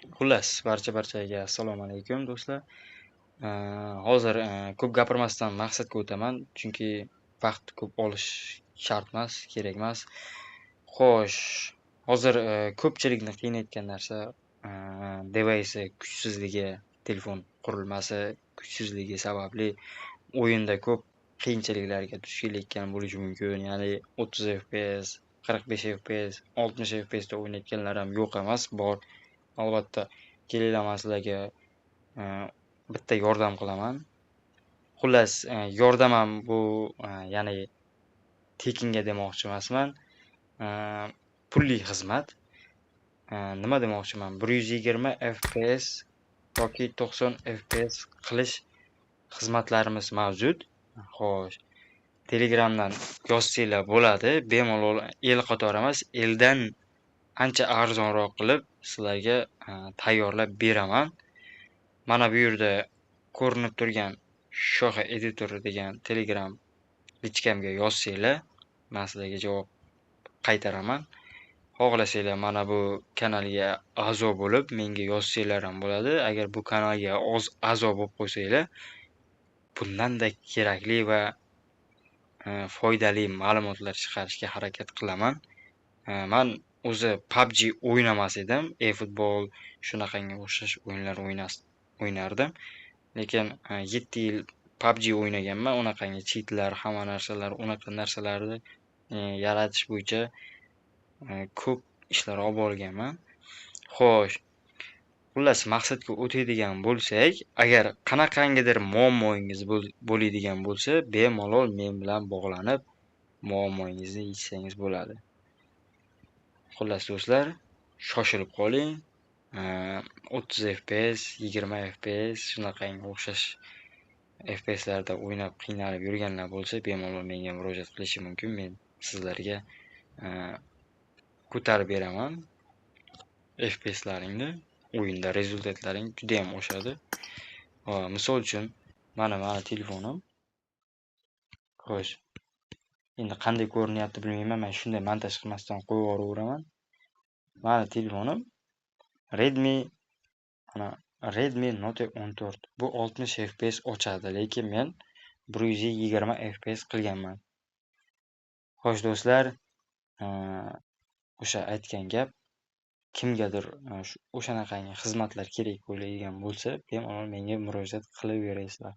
Xullas, barchaga assalomu alaykum do'stlar. Hozir ko'p gapirmasdan maqsadga o'taman, chunki vaqt ko'p olish shart emas, kerak emas. Xo'sh, hozir ko'pchilikni qiynayotgan narsa device kuchsizligi, telefon qurilmasi kuchsizligi sababli o'yinda ko'p qiyinchiliklarga duch kelayotgan bo'lishi mumkin. Ya'ni 30 FPS, 45 FPS, 60 FPS da o'ynayotganlar ham yo'q emas, bor. Albatta, kelinglar man sizlarga bitta yordam qilaman. Xullas, yordam ham bu ya'ni tekinga demoqchi emasman. Pulli xizmat. Nima demoqchiman? 120 FPS yoki 90 FPS qilish xizmatlarimiz mavjud. Xo'sh, Telegramdan yozsanglar bo'ladi. Bemalol el qatori emas, eldan ancha arzonroq qilib sizlarga tayyorlab beraman. Mana bu yerda ko'rinib turgan Shoxa editor degan Telegram lichkamga yozsanglar, men sizlarga javob qaytaraman. Xohlasanglar mana bu kanalga a'zo bo'lib, menga yozsanglar ham bo'ladi. Agar bu kanalga a'zo bo'lib qo'ysanglar, bundanda kerakli va foydali ma'lumotlar chiqarishga harakat qilaman. Men o'zi PUBG o'ynamas edim, eFootball shunaqangi o'xshash o'yinlar o'ynardim. Lekin 7 yil PUBG o'ynaganman. Unaqangi cheatlar, hamma narsalar, unaqa narsalarni yaratish bo'yicha ko'p ishlar olib borganman. Xo'sh, xullas maqsadga o'tadigan bo'lsak, agar qanaqangidir muammoingiz bo'ladigan bo'lsa, bemalol men bilan bog'lanib, muammoingizni yechsangiz bo'ladi. Xullas do'stlar, shoshilib qoling. 30 FPS, 20 FPS shunaqangi o'xshash FPSlarda o'ynab qiynalib yurganlar bo'lsa, bemalol menga murojaat qilishi mumkin. Men sizlarga ko'tarib beraman FPSlaringni. O'yinda rezultatlaring juda ham oshadi. Misol uchun, mana telefonim. Xo'sh, endi qanday ko'rinyapti bilmayman. Men shunday montaj qilmasdan qo'yib yuboraveraman. Mana telefonim Redmi Note 14. Bu 60 FPS ochadi, lekin men 120 FPS qilganman. Xo'sh do'stlar, o'sha aytgan gap kimgadir o'shanaqangi xizmatlar kerak bo'ladigan bo'lsa, bemalol menga murojaat qilaveraysizlar.